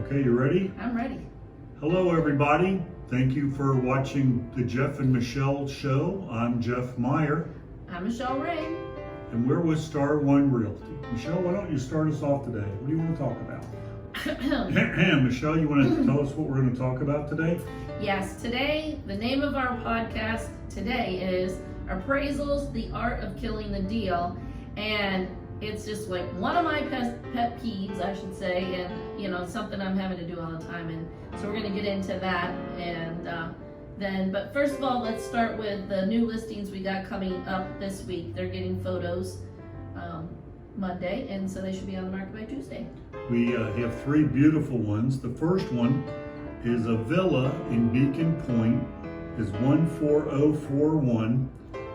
Okay, you ready? I'm ready. Hello, everybody. Thank you for watching the Jeff and Michelle show. I'm Jeff Meyer, I'm Michelle Ray. and we're with Star One Realty. Michelle, why don't you start us off today? What do you want to talk about? Michelle, you want to tell us what we're going to talk about today? Yes, today, the name of our podcast today is Appraisals, the Art of Killing the Deal. And it's just like one of my pet peeves, I should say, and something I'm having to do all the time. And so we're going to get into that. And but first of all, let's start with the new listings we got coming up this week. They're getting photos Monday, and so they should be on the market by Tuesday. We have three beautiful ones. The first one is a villa in Beacon Point, is 14041.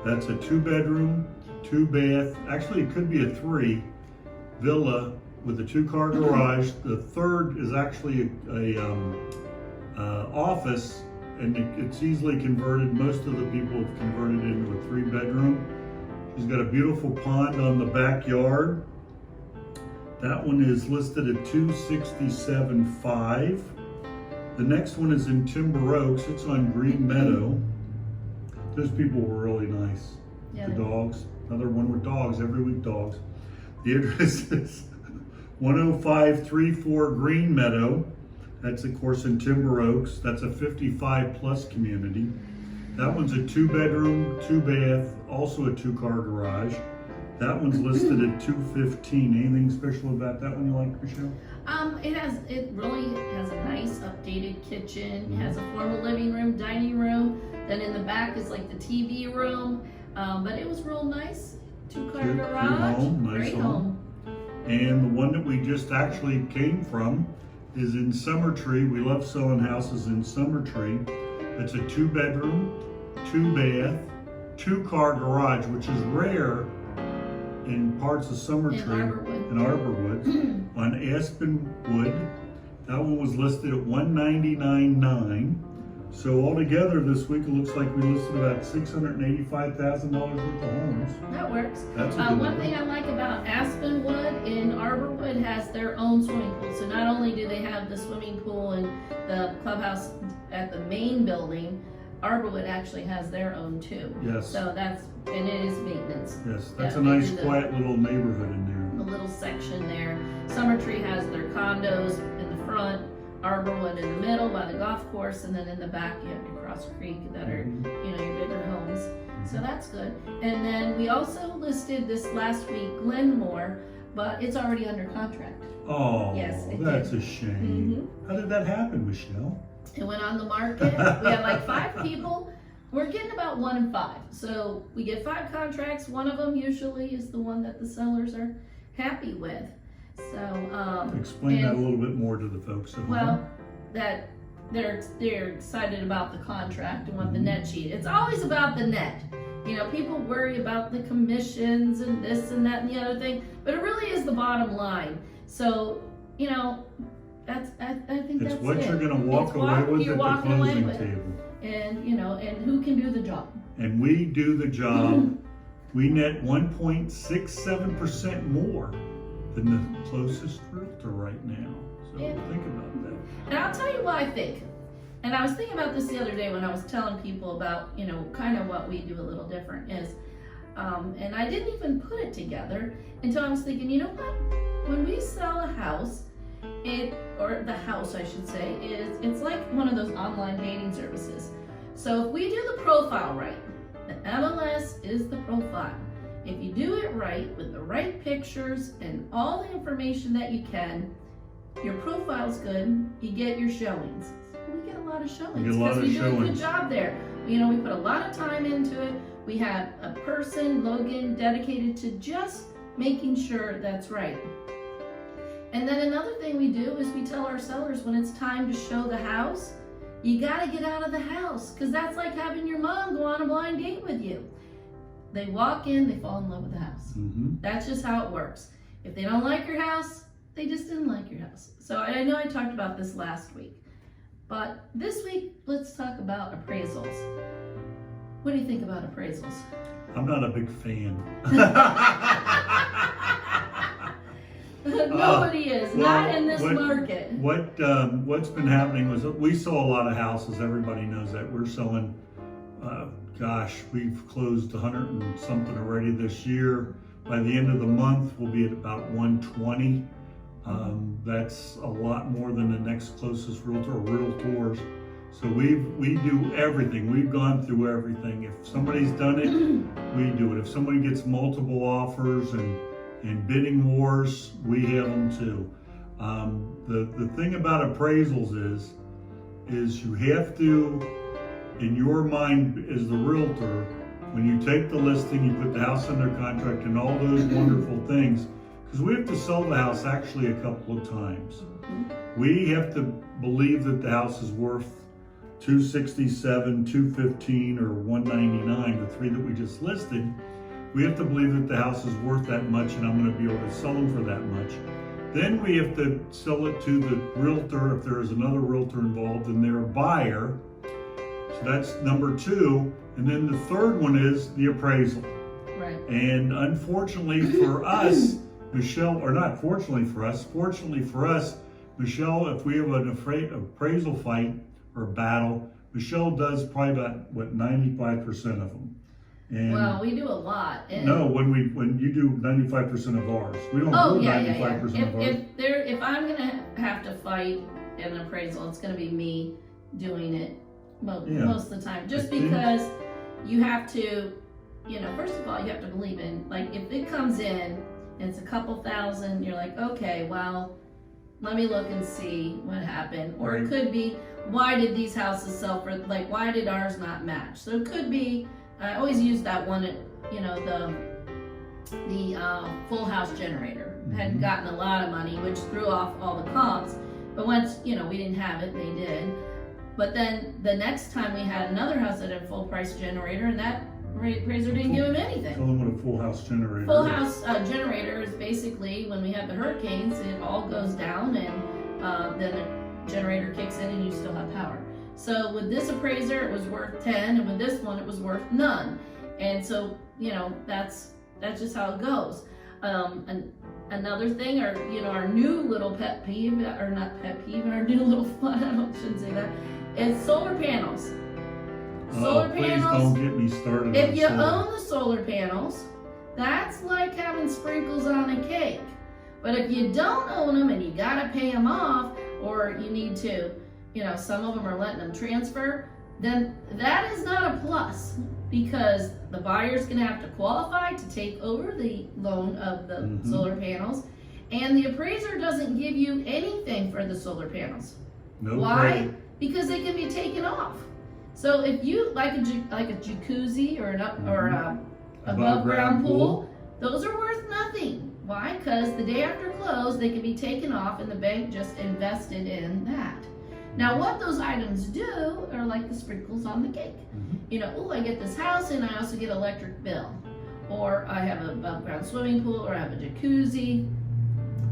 That's a 2-bedroom, 2-bath, actually it could be a 3 villa with a 2-car garage. The third is actually a office, and it's easily converted. Most of the people have converted it into a 3-bedroom. She's got a beautiful pond on the backyard. That one is listed at $267,500. The next one is in Timber Oaks. It's on Green Meadow. Those people were really nice. Yeah, The dogs. Another one with dogs, every week dogs. The address is 10534 Green Meadow. That's of course in Timber Oaks. That's a 55+ community. That one's a 2-bedroom, 2-bath, also a 2-car garage. That one's listed at $215,000. Anything special about that one you like, Michelle? It really has a nice updated kitchen. It has a formal living room, dining room. Then in the back is like the TV room. But it was real nice. 2-car garage. Nice home. And the one that we just actually came from is in Summertree. We love selling houses in Summertree. It's a 2-bedroom, 2-bath, 2-car garage, which is rare in parts of Summertree. In Arborwood. On Aspenwood. That one was listed at $199,900. So altogether this week it looks like we listed about $685,000 worth of homes. That works. That's a good one thing I like about Aspenwood in Arborwood has their own swimming pool. So not only do they have the swimming pool and the clubhouse at the main building, Arborwood actually has their own too. Yes. So and it is maintenance. Yes, that's a nice quiet little neighborhood in there. A little section there. Summertree has their condos in the front, Arborwood in the middle by the golf course, and then in the back you have your Cross Creek that are, your bigger homes. So that's good. And then we also listed this last week Glenmore, but it's already under contract. Oh, yes, that's a shame. How did that happen, Michelle? It went on the market. We had like 5 people. We're getting about 1 in 5. So we get 5 contracts. One of them usually is the one that the sellers are happy with. So explain that a little bit more to the folks at home. Well, that they're excited about the contract and want the net sheet. It's always about the net. People worry about the commissions and this and that and the other thing, but it really is the bottom line. So I think that's it's what it. you're going to walk away with at the closing table. And and who can do the job. And we do the job. We net 1.67% more than the closest realtor right now. So think about that. And I'll tell you what I think. And I was thinking about this the other day when I was telling people about, kind of what we do a little different is, and I didn't even put it together until I was thinking, you know what? When we sell a house, or the house I should say, it's like one of those online dating services. So if we do the profile right, the MLS is the profile. If you do it right with the right pictures and all the information that you can, your profile's good, you get your showings. We get a lot of showings because we do a good job there. We put a lot of time into it. We have a person, Logan, dedicated to just making sure that's right. And then another thing we do is we tell our sellers when it's time to show the house, you gotta get out of the house, because that's like having your mom go on a blind date with you. They walk in, they fall in love with the house. That's just how it works. If they don't like your house, they just didn't like your house. So I know I talked about this last week, but this week, let's talk about appraisals. What do you think about appraisals? I'm not a big fan. Nobody is, not in this market. What's been happening was we saw a lot of houses. Everybody knows that we're selling. Gosh, we've closed 100 and something already this year. By the end of the month, we'll be at about 120. That's a lot more than the next closest realtor or realtors. So we do everything. We've gone through everything. If somebody's done it, we do it. If somebody gets multiple offers and bidding wars, we have them too. The thing about appraisals is you have to, in your mind as the realtor, when you take the listing, you put the house under contract and all those wonderful things, because we have to sell the house actually a couple of times. We have to believe that the house is worth $267, $215, or $199, the three that we just listed. We have to believe that the house is worth that much and I'm going to be able to sell them for that much. Then we have to sell it to the realtor if there is another realtor involved and they're a buyer. So that's number two. And then the third one is the appraisal. Right. And unfortunately for us, Michele, or not fortunately for us, fortunately for us, Michele, if we have an appraisal fight or battle, Michele does probably about, 95% of them. And well, we do a lot. no, when you do 95% of ours, we don't do 95% of ours. If I'm gonna have to fight an appraisal, it's gonna be me doing it most of the time. Just because you have to, first of all, you have to believe in, like, if it comes in and it's a couple thousand, you're like, okay, well, let me look and see what happened. Or it could be, why did these houses sell for, like, why did ours not match? So it could be, I always use that one, the full house generator had gotten a lot of money, which threw off all the comps. But once, we didn't have it, they did. But then the next time we had another house that had a full price generator, and that appraiser didn't give him anything. Tell them what a full house generator Full is. house generator is basically when we have the hurricanes, it all goes down and then the generator kicks in and you still have power. So with this appraiser, it was worth 10, and with this one, it was worth none. And so, that's just how it goes. And another thing, our new little pet peeve, or not pet peeve, our new little fun, I shouldn't say that, is solar panels. Solar please panels. Don't get me started. If you own the solar panels, that's like having sprinkles on a cake. But if you don't own them and you gotta pay them off, or you need to, some of them are letting them transfer, then that is not a plus, because the buyer's gonna have to qualify to take over the loan of the solar panels, and the appraiser doesn't give you anything for the solar panels. No. Why? Credit. Because they can be taken off. So if you like a jacuzzi or an above ground pool, those are worth nothing. Why? Because the day after close, they can be taken off and the bank just invested in that. Now what those items do are like the sprinkles on the cake. I get this house and I also get electric bill. Or I have an above ground swimming pool, or I have a jacuzzi.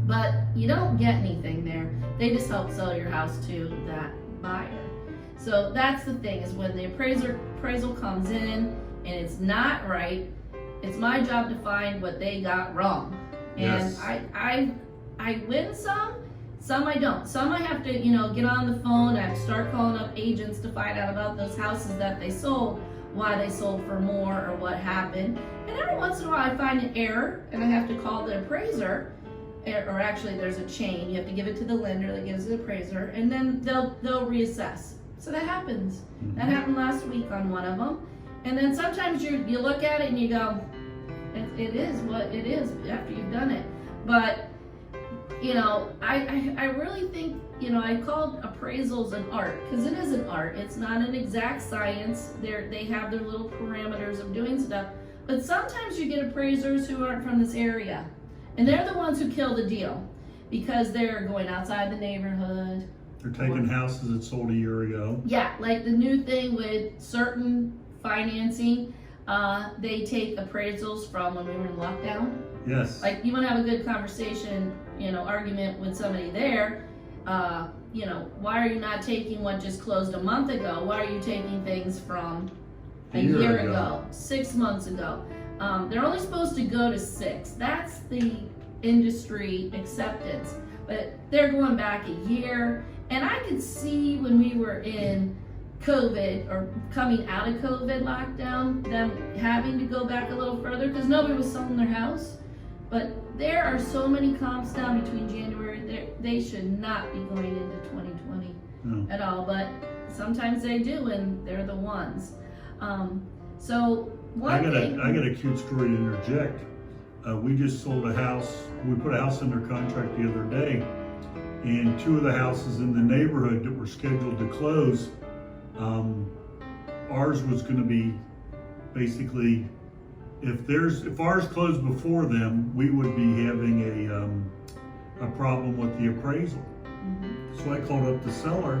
But you don't get anything there. They just help sell your house to that buyer. So that's the thing, is when the appraisal comes in and it's not right, it's my job to find what they got wrong. And Yes. I win some I don't. Some I have to, get on the phone, I have to start calling up agents to find out about those houses that they sold, why they sold for more or what happened. And every once in a while I find an error and I have to call the appraiser, or actually there's a chain, you have to give it to the lender that gives the appraiser, and then they'll reassess. So that happens. That happened last week on one of them. And then sometimes you look at it and you go, it is what it is after you've done it. But, I really think, I called appraisals an art, because it is an art. It's not an exact science. They have their little parameters of doing stuff. But sometimes you get appraisers who aren't from this area. And they're the ones who kill the deal, because they're going outside the neighborhood. They're taking houses that sold a year ago. Yeah, like the new thing with certain financing, they take appraisals from when we were in lockdown. Yes. Like, you want to have a good conversation, argument with somebody there. Why are you not taking what just closed a month ago? Why are you taking things from a year ago, 6 months ago? They're only supposed to go to 6. That's the industry acceptance. but they're going back a year. And I could see when we were in COVID or coming out of COVID lockdown, them having to go back a little further because nobody was selling their house. But there are so many comps down between January, they should not be going into 2020 at all. But sometimes they do, and they're the ones. So I got a cute story to interject. We just sold a house. We put a house under contract the other day, and 2 of the houses in the neighborhood that were scheduled to close, ours was going to be basically, if ours closed before them, we would be having a problem with the appraisal. So I called up the seller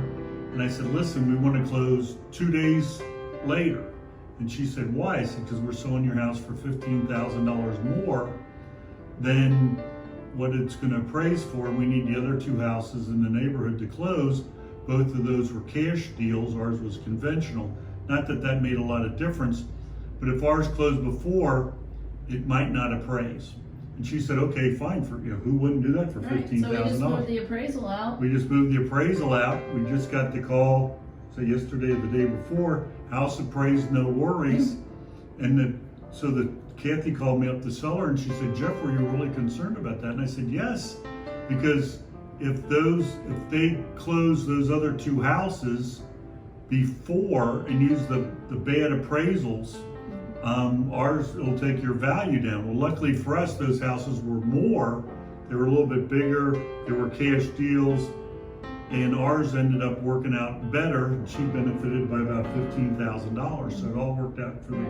and I said, listen, we want to close 2 days later. And she said, why? I said, because we're selling your house for $15,000 more than what it's going to appraise for. We need the other 2 houses in the neighborhood to close. Both of those were cash deals. Ours was conventional. Not that that made a lot of difference, but if ours closed before, it might not appraise. And she said, okay, fine. For who wouldn't do that for $15,000? So we just moved the appraisal out. We just moved the appraisal out. We just got the call, say yesterday or the day before, house appraised, no worries. And so Kathy called me up, the seller, and she said, Jeff, were you really concerned about that? And I said, yes, because if they close those other 2 houses before and use the bad appraisals, ours will take your value down. Well, luckily for us, those houses were more. They were a little bit bigger. They were cash deals. And ours ended up working out better. She benefited by about $15,000, so it all worked out for me.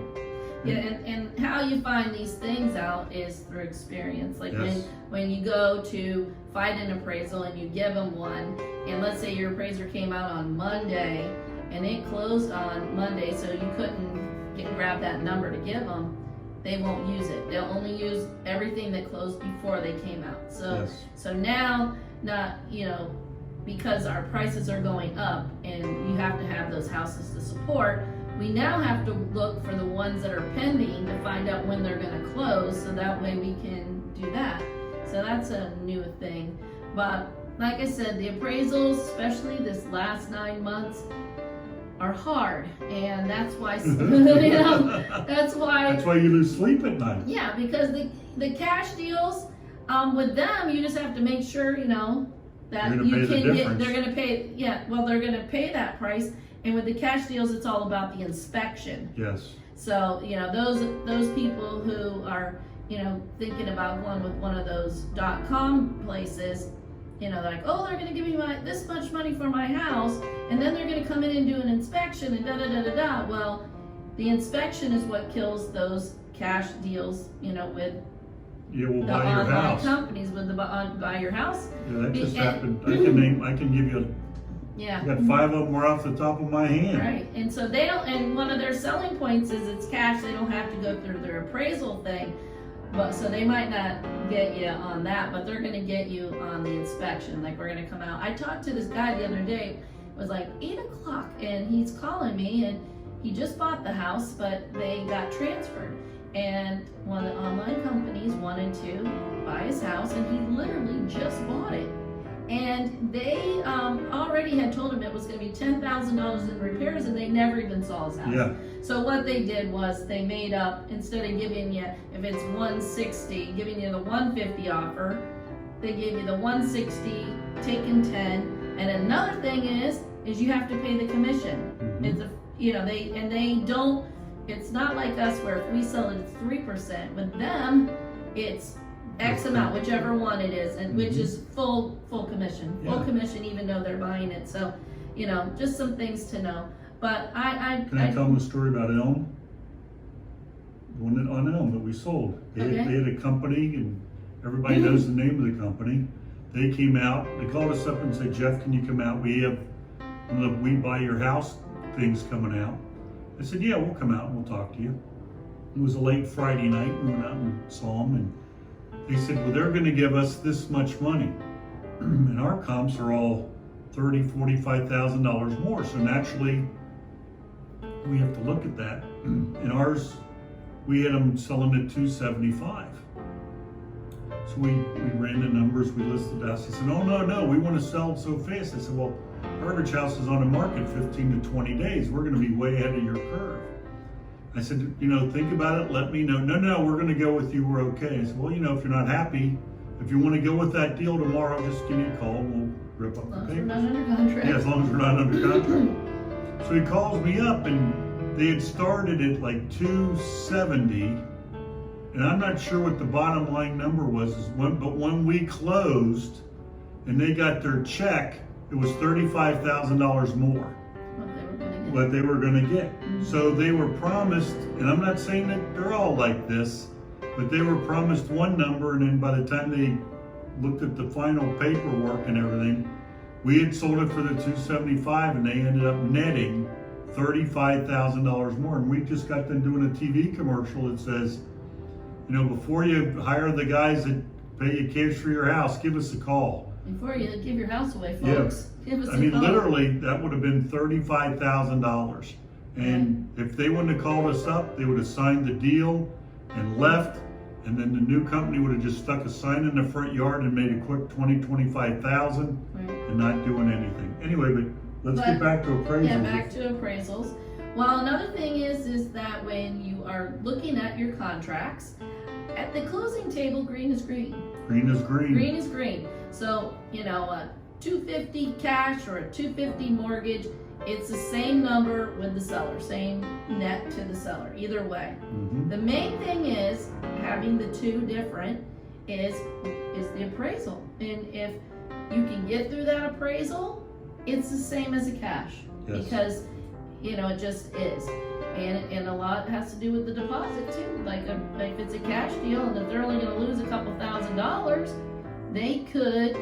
Yeah, and how you find these things out is through experience. Like when you go to find an appraisal and you give them one, and let's say your appraiser came out on Monday and it closed on Monday, so you couldn't grab that number to give them, they won't use it. They'll only use everything that closed before they came out. So now, because our prices are going up and you have to have those houses to support, we now have to look for the ones that are pending to find out when they're going to close, so that way we can do that. So that's a new thing. But like I said, the appraisals, especially this last 9 months, are hard, and that's why that's why you lose sleep at night. Yeah, because the cash deals, with them, you just have to make sure that you can get. They're going to pay. Yeah, well, they're going to pay that price. And with the cash deals, it's all about the inspection. Yes. So those people who are thinking about going with one of those .com places, they're like, oh, they're going to give me this much money for my house, and then they're going to come in and do an inspection and da da da da da. Well, the inspection is what kills those cash deals. With we'll the buy your online house. Companies with the buy your house. Yeah, that just happened. I can give you. Yeah. I got 5 of them right off the top of my hand. Right, and so they don't. And one of their selling points is it's cash. They don't have to go through their appraisal thing, but so they might not get you on that, but they're going to get you on the inspection. Like, we're going to come out. I talked to this guy the other day. It was like 8 o'clock, and he's calling me, and he just bought the house, but they got transferred. And one of the online companies wanted to buy his house, and he literally just bought it. And they already had told him it was going to be $10,000 in repairs, and they never even saw his house. Yeah. So what they did was they made up, instead of giving you, if it's $160, giving you the $150 offer, they gave you the $160, taking $10. And another thing is you have to pay the commission. Mm-hmm. They don't. It's not like us where if we sell it, it's 3%. With them, it's X amount, whichever one it is, and which is full commission, full commission, even though they're buying it. So, just some things to know. But Can I tell them a story about Elm? The one on Elm that we sold. They had a company, and everybody knows the name of the company. They came out. They called us up and said, Jeff, can you come out? We have one of the We Buy Your House things coming out. I said, yeah, we'll come out and we'll talk to you. It was a late Friday night. We went out and saw them, and they said, well, they're going to give us this much money. And our comps are all $30,000, $45,000 more. So naturally, we have to look at that. In ours, we had them selling at $275. So we ran the numbers, we listed the house. He said, oh, no, we want to sell it so fast. I said, well, Heritage House is on the market 15 to 20 days. We're going to be way ahead of your curve. I said, think about it, let me know. No, we're going to go with you, we're okay. I said, well, if you're not happy, if you want to go with that deal tomorrow, just give me a call and we'll rip up the papers. We're not under contract. Yeah, as long as we're not under contract. So he calls me up and they had started at like 270. And I'm not sure what the bottom line number was, but when we closed and they got their check, it was $35,000 more. What they were going to get. Mm-hmm. So they were promised, and I'm not saying that they're all like this, but they were promised one number, and then by the time they looked at the final paperwork and everything, we had sold it for the $275, and they ended up netting $35,000 more. And we just got them doing a TV commercial that says, before you hire the guys that pay you cash for your house, give us a call. Before you give your house away, folks, give us a call. Literally, that would have been $35,000. And if they wouldn't have called us up, they would have signed the deal and left. And then the new company would have just stuck a sign in the front yard and made a quick $25,000 and not doing anything. Anyway, but let's get back to appraisals. Yeah, back to appraisals. Well, another thing is that when you are looking at your contracts, at the closing table, green is green. Green is green. Green is green. So, a $250 cash or a $250 mortgage, it's the same number with the seller, same net to the seller, either way. Mm-hmm. The main thing is having the two different is the appraisal. And if you can get through that appraisal, it's the same as a cash. Yes. Because, it just is. And a lot has to do with the deposit too. Like if it's a cash deal and if they're only going to lose a couple $1,000s, they could,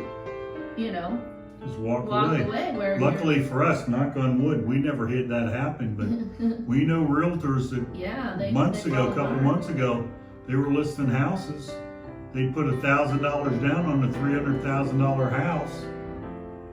just walk away. Luckily for us, knock on wood, we never had that happen. But we know realtors that a couple months ago, they were listing houses. They put $1,000 down on a $300,000 house.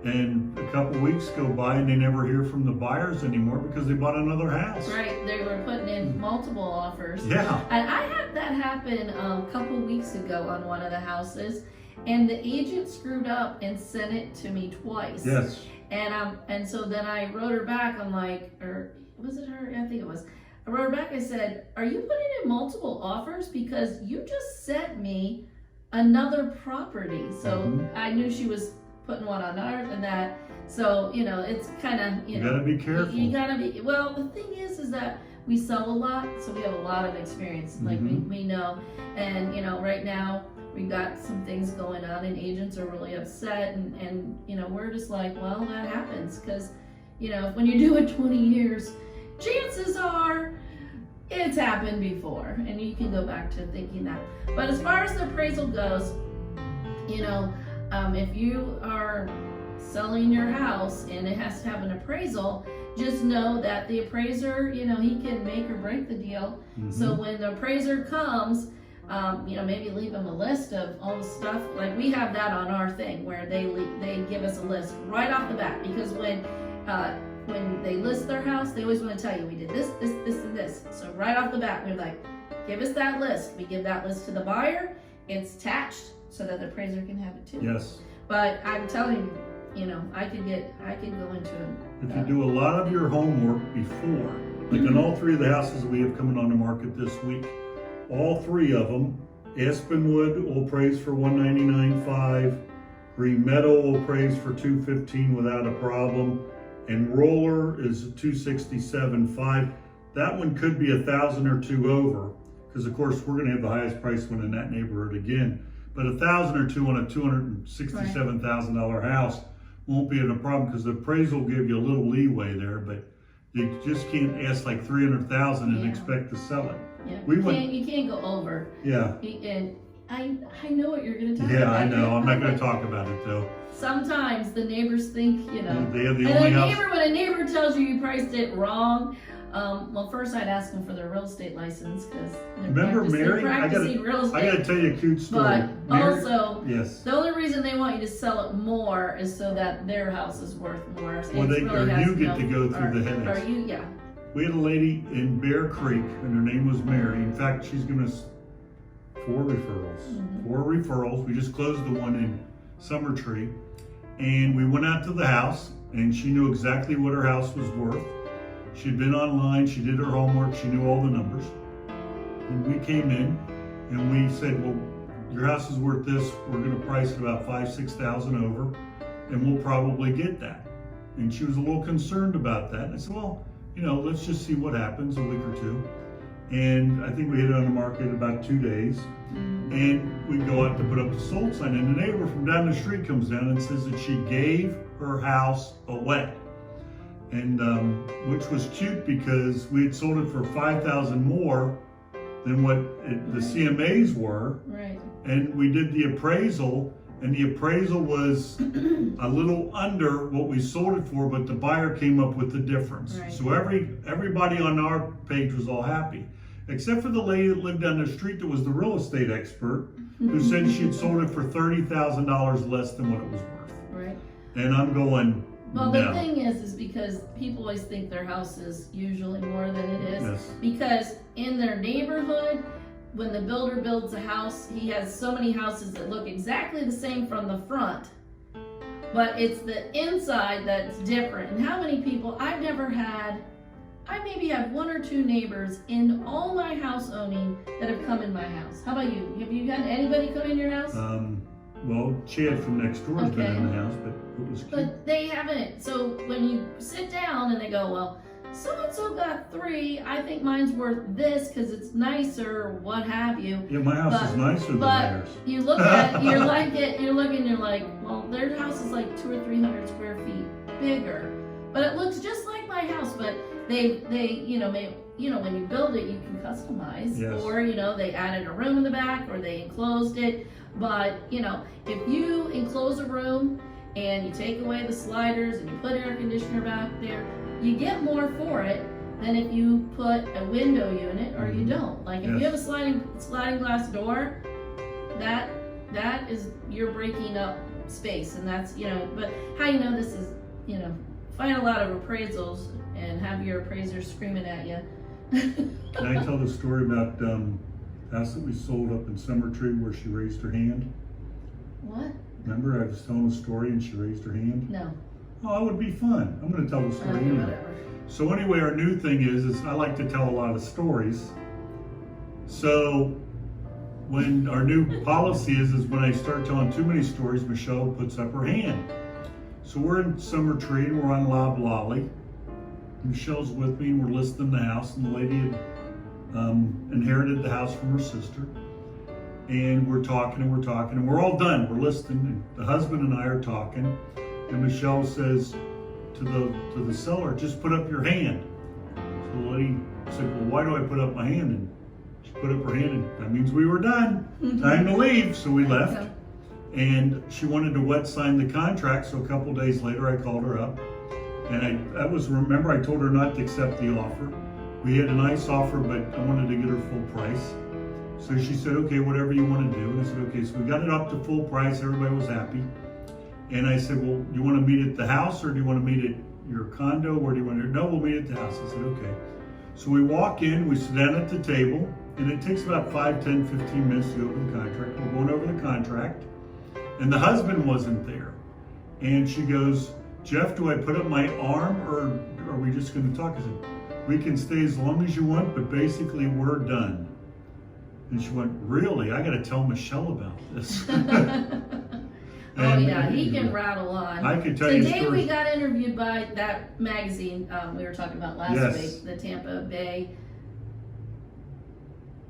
And a couple weeks go by and they never hear from the buyers anymore because they bought another house. Right, they were putting in multiple offers. Yeah. And I had that happen a couple weeks ago on one of the houses, and the agent screwed up and sent it to me twice. Yes. And so then I wrote her back. I'm like, or was it her? I think it was. I wrote her back. I said, "Are you putting in multiple offers? Because you just sent me another property." So I knew she was putting one on ours and that. So, it's kind of, you gotta be careful. You gotta be, well, the thing is that we sell a lot, so we have a lot of experience. Like we know, and, right now we've got some things going on and agents are really upset and we're just like, well, that happens. Cause, when you do it 20 years, chances are it's happened before and you can go back to thinking that. But as far as the appraisal goes, if you are selling your house and it has to have an appraisal, just know that the appraiser, he can make or break the deal. Mm-hmm. So when the appraiser comes, maybe leave them a list of all the stuff. Like we have that on our thing where they give us a list right off the bat, because when they list their house, they always want to tell you, we did this, and this. So right off the bat, we're like, give us that list. We give that list to the buyer. It's attached so that the appraiser can have it too. Yes. But I'm telling you, I could go into it. If you do a lot of your homework before, like in all three of the houses we have coming on the market this week, all three of them, Aspenwood will appraise for $199,500, Green Meadow will appraise for $215,000 without a problem, and Roller is $267,500. That one could be $1,000 or $2,000 over, because of course we're going to have the highest price one in that neighborhood again. But $1,000 or $2,000 on a $267,000 house won't be a problem, because the appraisal will give you a little leeway there, but you just can't ask like $300,000 and expect to sell it. Yeah, you can't go over. Yeah. And I know what you're going to talk about. Yeah, I know. I'm not going to talk about it though. Sometimes the neighbors think, they have the and only house. When a neighbor tells you priced it wrong, well, first I'd ask them for their real estate license, because remember Mary? I gotta tell you a cute story. But also, yes, the only reason they want you to sell it more is so that their house is worth more. Well, you get to go through the headaches. Yeah. We had a lady in Bear Creek, and her name was Mary. In fact, she's gonna 4 referrals. Mhm. 4 referrals. We just closed the one in Summertree, and we went out to the house, and she knew exactly what her house was worth. She'd been online, she did her homework, she knew all the numbers. And we came in and we said, well, your house is worth this, we're gonna price it about $5,000-6,000 over, and we'll probably get that. And she was a little concerned about that. And I said, well, let's just see what happens, a week or two. And I think we hit it on the market about 2 days. And we go out to put up the sold sign, and the neighbor from down the street comes down and says that she gave her house away. And which was cute because we had sold it for $5,000 more than what the CMAs were. Right. And we did the appraisal, and the appraisal was a little under what we sold it for, but the buyer came up with the difference. Right. So everybody on our page was all happy, except for the lady that lived down the street that was the real estate expert, who said she had sold it for $30,000 less than what it was worth. Right. And I'm going, Well, no. the thing is because people always think their house is usually more than it is. Yes. Because in their neighborhood, when the builder builds a house, he has so many houses that look exactly the same from the front, but it's the inside that's different. And how many people I maybe have 1 or 2 neighbors in all my house owning that have come in my house. How about you? Have you had anybody come in your house? Well, Chad from next door has been Okay. in the house, but it was cute. But they haven't. So when you sit down and they go, well, so-and-so got 3, I think mine's worth this because it's nicer, or what have you. Yeah, my house is nicer than But theirs. you look at it, you're like, well, their house is like 200 or 300 square feet bigger. But it looks just like my house, but they when you build it, you can customize. Yes. Or, they added a room in the back, or they enclosed it. But, if you enclose a room and you take away the sliders and you put air conditioner back there, you get more for it than if you put a window unit or you don't. Like if you have a sliding glass door, that is, you're breaking up space, and that's, but how you know this is, find a lot of appraisals and have your appraisers screaming at you. Can I tell the story about house that we sold up in Summertree where she raised her hand? What? Remember I was telling the story and she raised her hand? No. Oh, it would be fun. I'm going to tell the story Okay, anyway. whatever. So anyway, our new thing is I like to tell a lot of stories. So when our new policy is when I start telling too many stories, Michelle puts up her hand. So we're in Summertree and we're on Lob Lolly. Michelle's with me and we're listing the house, and the lady had inherited the house from her sister. And we're talking and we're all done. We're listing, and the husband and I are talking, and Michelle says to the seller, just put up your hand. So the lady said, well, why do I put up my hand? And she put up her hand, and that means we were done. Time to leave. So we left. Okay. And she wanted to wet sign the contract, so a couple days later I called her up. And remember I told her not to accept the offer. We had a nice offer, but I wanted to get her full price. So she said, okay, whatever you want to do. And I said, okay, so we got it up to full price, everybody was happy. And I said, well, you want to meet at the house or do you want to meet at your condo? Where do you want to? No, we'll meet at the house. I said, okay. So we walk in, we sit down at the table, and it takes about 5, 10, 15 minutes to go over the contract. We're going over the contract, and the husband wasn't there. And she goes, Jeff, do I put up my arm or are we just going to talk? I said, we can stay as long as you want, but basically we're done. And she went, really? I got to tell Michelle about this. Oh yeah, he can rattle on. I could tell you Today stories. we got interviewed by that magazine we were talking about last week, the Tampa Bay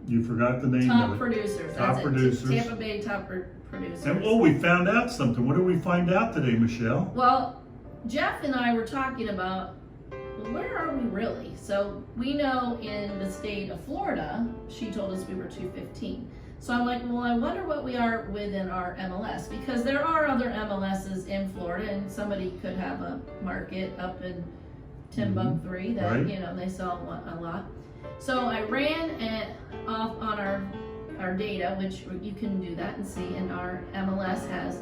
You forgot the name Top of it. Producers. Top That's Producers. it. Tampa Bay Top Producers. And we found out something. What did we find out today, Michelle? Well, Jeff and I were talking about, well, where are we really? So we know in the state of Florida, she told us we were 215. So I'm like, well, I wonder what we are within our MLS, because there are other MLSs in Florida, and somebody could have a market up in Timbuktu that, Right. they sell a lot. So I ran it off on our data, which you can do that and see, and our MLS has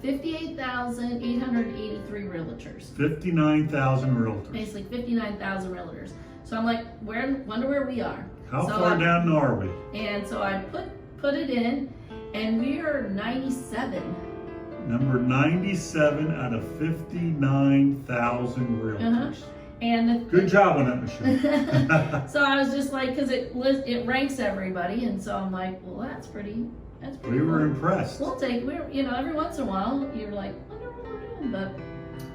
58,883 realtors. 59,000 realtors. Basically 59,000 realtors. So I'm like, wonder where we are. How So far down are we? And so I put it in, and we are 97. Number 97 out of 59,000 realtors. And good job on that, Michelle. so I was just like, because it ranks everybody, and so I'm like, well, that's pretty. We were impressed. We'll take. Every once in a while, you're like, I wonder what we're doing, but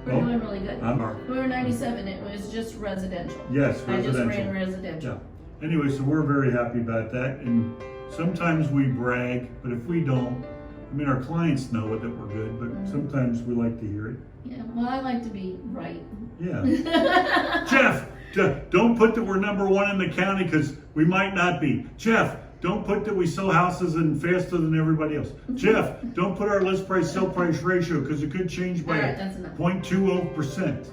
we're doing really good. We were 97. It was just residential. Yes, residential. I just ran residential. Yeah. Anyway, so we're very happy about that, and sometimes we brag, but if we don't, I mean, our clients know it that we're good, but sometimes we like to hear it. Yeah, well, I like to be right. Yeah. Jeff, don't put that we're number one in the county because we might not be. Jeff, don't put that we sell houses and faster than everybody else. Jeff, don't put our list price sell price ratio because it could change by 0.20%.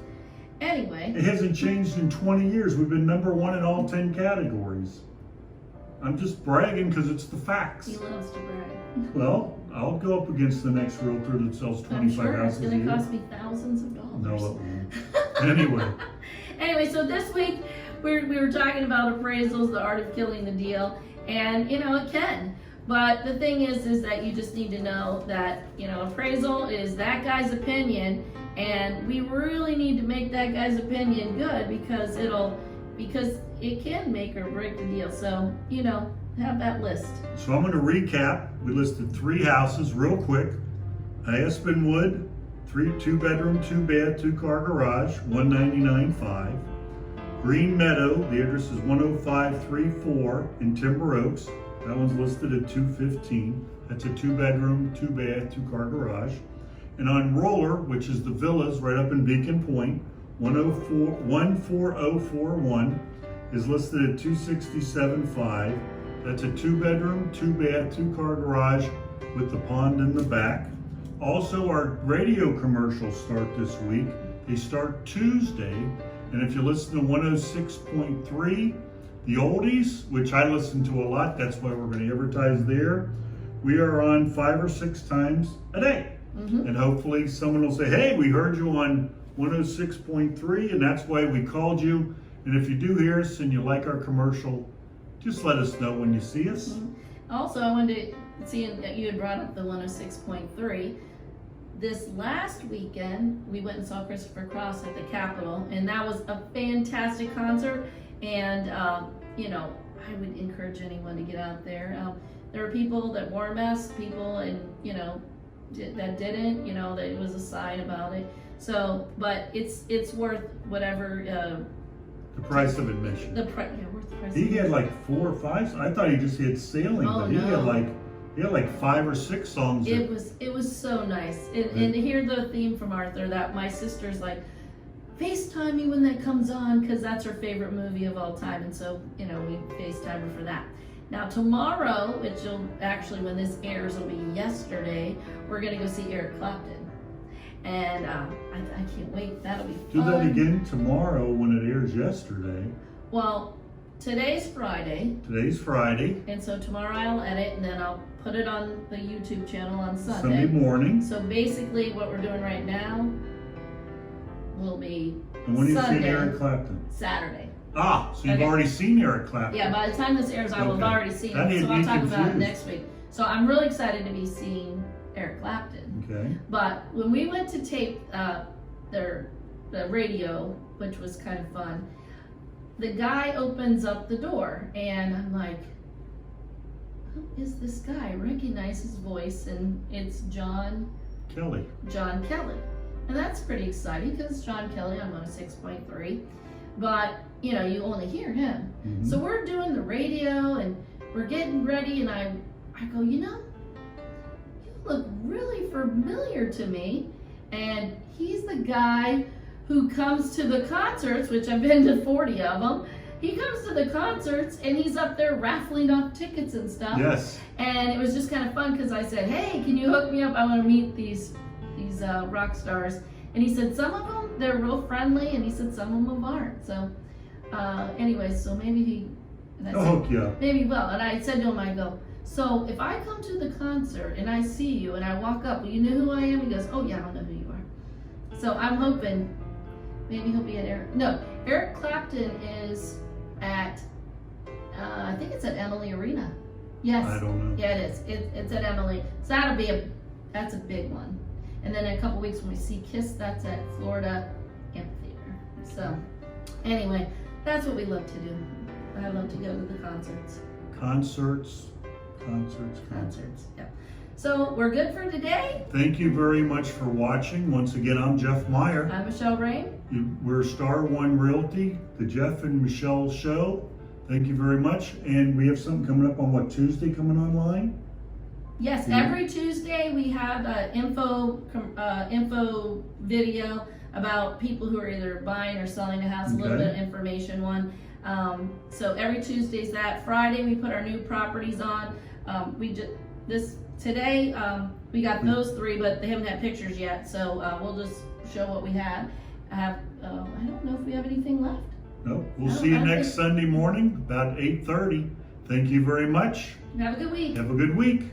Anyway. It hasn't changed in 20 years. We've been number one in all 10 categories. I'm just bragging because it's the facts. He loves to brag. Well, I'll go up against the next realtor that sells 25 houses a year. It's going to cost me thousands of dollars. No, it won't. Anyway. Anyway, so this week we were talking about appraisals, the art of killing the deal, and it can. But the thing is that you just need to know that appraisal is that guy's opinion, and we really need to make that guy's opinion good because it can make or break the deal. So have that list. So I'm going to recap. We listed 3 houses real quick. Aspenwood, 2-bedroom, 2-bath, 2-car garage, $199,500. Green Meadow, the address is 10534 in Timber Oaks. That one's listed at $215,000. That's a 2-bedroom, 2-bath, 2-car garage. And on Roller, which is the villas right up in Beacon Point, 14041 is listed at $267,500. That's a 2-bedroom, 2-bath, 2-car garage with the pond in the back. Also, our radio commercials start this week. They start Tuesday, and if you listen to 106.3, the oldies, which I listen to a lot, that's why we're going to advertise there. We are on 5 or 6 times a day. And hopefully someone will say, hey, we heard you on 106.3, and that's why we called you. And if you do hear us and you like our commercial, just let us know when you see us. Also, I wanted to see that you had brought up the 106.3. This last weekend, we went and saw Christopher Cross at the Capitol, and that was a fantastic concert. And, I would encourage anyone to get out there. There were people that wore masks, people that didn't, that it was a sign about it. So, but it's worth whatever. The price of admission. Worth the price. He had like 4 or 5. I thought he just had sailing, but he had like 5 or 6 songs. It was so nice, and to hear the theme from Arthur that my sister's like, FaceTime me when that comes on because that's her favorite movie of all time, and so we FaceTime her for that. Now tomorrow, which will actually when this airs will be yesterday, we're gonna go see Eric Clapton, and I can't wait. That'll be fun. Do that again tomorrow when it airs yesterday. Well, today's Friday. And so tomorrow I'll edit and then I'll put it on the YouTube channel on Sunday morning. So basically what we're doing right now will be And when Sunday, you see Eric Clapton? Saturday. So you've already seen Eric Clapton. Yeah, by the time this airs, I will have already seen it. So I'll talk about it next week. So I'm really excited to be seeing Eric Clapton. Okay. But when we went to tape the radio, which was kind of fun, the guy opens up the door, and I'm like, who is this guy? I recognize his voice, and it's John Kelly. And that's pretty exciting because it's John Kelly on 106.3. But, you only hear him. So we're doing the radio, and we're getting ready, and I go, you look really familiar to me. And he's the guy who comes to the concerts, which I've been to 40 of them. He comes to the concerts and he's up there raffling off tickets and stuff. Yes. And it was just kind of fun because I said, hey, can you hook me up? I want to meet these rock stars. And he said some of them, they're real friendly, and he said some of them aren't. So anyway, so maybe I'll hook you up. Maybe he will. And I said to him, I go, so if I come to the concert and I see you and I walk up, will you know who I am? He goes, oh yeah, I don't know who you are. So I'm hoping maybe he'll be at Eric Clapton is at, I think it's at Emily Arena. Yes. I don't know. Yeah, it is. It's at Emily. So that's a big one. And then in a couple weeks when we see KISS, that's at Florida Amphitheater. So anyway, that's what we love to do. I love to go to the concerts. Concerts. Yeah. So we're good for today. Thank you very much for watching. Once again, I'm Jeff Meyer. I'm Michelle Rain. We're Star One Realty, the Jeff and Michelle Show. Thank you very much. And we have something coming up on what, Tuesday coming online? Yes, Yeah. every Tuesday we have an info video about people who are either buying or selling a house, a little Okay. bit of information one. So every Tuesday's that. Friday we put our new properties on. Today we got those three, but they haven't had pictures yet. So we'll just show what we had. I don't know if we have anything left. No, we'll I see you don't next think- Sunday morning about 8:30. Thank you very much. Have a good week. Have a good week.